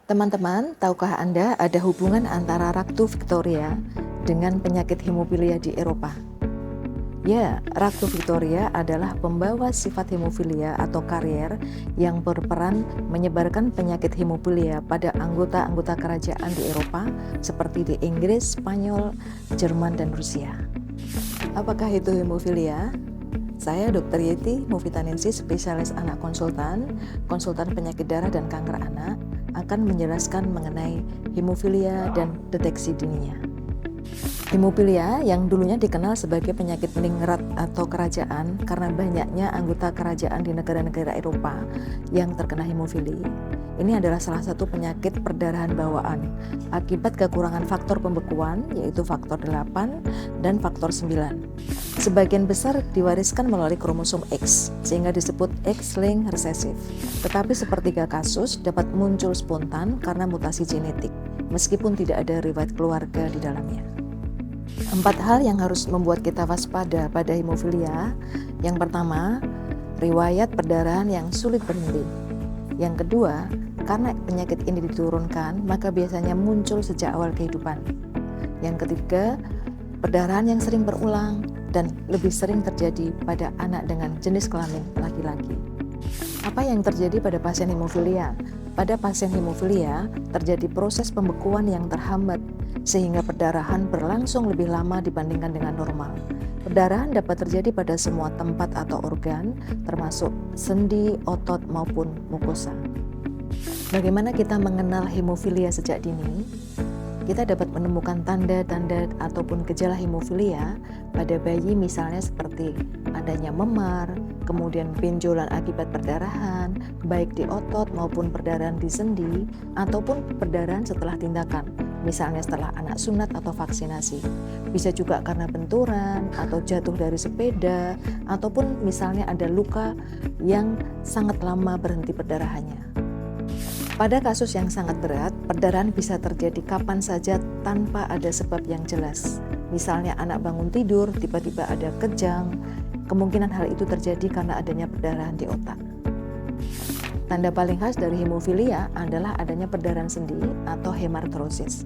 Teman-teman, tahukah Anda ada hubungan antara Ratu Victoria dengan penyakit hemofilia di Eropa? Ya, Ratu Victoria adalah pembawa sifat hemofilia atau karier yang berperan menyebarkan penyakit hemofilia pada anggota-anggota kerajaan di Eropa seperti di Inggris, Spanyol, Jerman, dan Rusia. Apakah itu hemofilia? Saya Dr. Yeti Mufitanensi, spesialis anak konsultan penyakit darah dan kanker anak, akan menjelaskan mengenai hemofilia dan deteksi dininya. Hemofilia yang dulunya dikenal sebagai penyakit ningrat atau kerajaan karena banyaknya anggota kerajaan di negara-negara Eropa yang terkena hemofili. Ini adalah salah satu penyakit perdarahan bawaan akibat kekurangan faktor pembekuan, yaitu faktor 8 dan faktor 9. Sebagian besar diwariskan melalui kromosom X, sehingga disebut X-linked recessive. Tetapi sepertiga kasus dapat muncul spontan karena mutasi genetik, meskipun tidak ada riwayat keluarga di dalamnya. 4 hal yang harus membuat kita waspada pada hemofilia. Yang pertama, riwayat perdarahan yang sulit berhenti. Yang kedua, karena penyakit ini diturunkan, maka biasanya muncul sejak awal kehidupan. Yang ketiga, perdarahan yang sering berulang dan lebih sering terjadi pada anak dengan jenis kelamin laki-laki. Apa yang terjadi pada pasien hemofilia? Pada pasien hemofilia terjadi proses pembekuan yang terhambat sehingga perdarahan berlangsung lebih lama dibandingkan dengan normal. Perdarahan dapat terjadi pada semua tempat atau organ, termasuk sendi, otot, maupun mukosa. Bagaimana kita mengenal hemofilia sejak dini? Kita dapat menemukan tanda-tanda ataupun gejala hemofilia pada bayi, misalnya seperti adanya memar, kemudian benjolan akibat perdarahan, baik di otot maupun perdarahan di sendi, ataupun perdarahan setelah tindakan, misalnya setelah anak sunat atau vaksinasi. Bisa juga karena benturan atau jatuh dari sepeda, ataupun misalnya ada luka yang sangat lama berhenti perdarahannya. Pada kasus yang sangat berat, perdarahan bisa terjadi kapan saja tanpa ada sebab yang jelas. Misalnya anak bangun tidur, tiba-tiba ada kejang. Kemungkinan hal itu terjadi karena adanya perdarahan di otak. Tanda paling khas dari hemofilia adalah adanya perdarahan sendi atau hemarthrosis.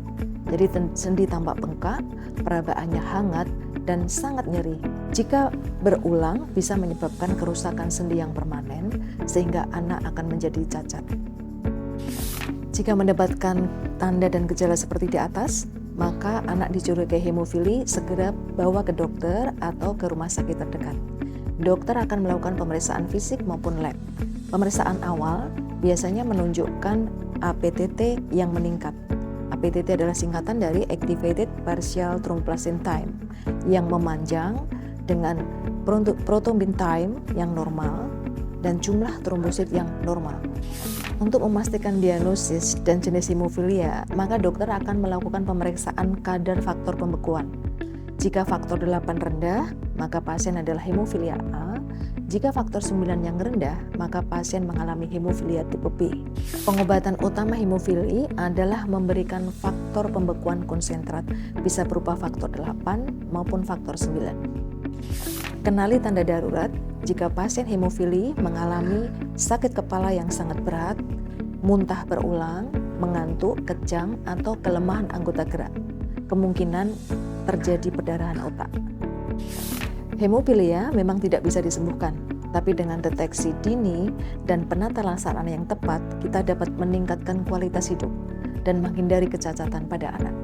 Jadi sendi tampak bengkak, perabaannya hangat, dan sangat nyeri. Jika berulang, bisa menyebabkan kerusakan sendi yang permanen, sehingga anak akan menjadi cacat. Jika mendapatkan tanda dan gejala seperti di atas, maka anak dicurigai hemofili, segera bawa ke dokter atau ke rumah sakit terdekat. Dokter akan melakukan pemeriksaan fisik maupun lab. Pemeriksaan awal biasanya menunjukkan APTT yang meningkat. APTT adalah singkatan dari Activated Partial Thromboplastin Time yang memanjang dengan prothrombin time yang normal dan jumlah trombosit yang normal. Untuk memastikan diagnosis dan jenis hemofilia, maka dokter akan melakukan pemeriksaan kadar faktor pembekuan. Jika faktor 8 rendah, maka pasien adalah hemofilia A. Jika faktor 9 yang rendah, maka pasien mengalami hemofilia tipe B. Pengobatan utama hemofili adalah memberikan faktor pembekuan konsentrat, bisa berupa faktor 8 maupun faktor 9. Kenali tanda darurat jika pasien hemofili mengalami sakit kepala yang sangat berat, muntah berulang, mengantuk, kejang, atau kelemahan anggota gerak. Kemungkinan terjadi perdarahan otak. Hemofilia memang tidak bisa disembuhkan, tapi dengan deteksi dini dan penata laksanaan yang tepat, kita dapat meningkatkan kualitas hidup dan menghindari kecacatan pada anak.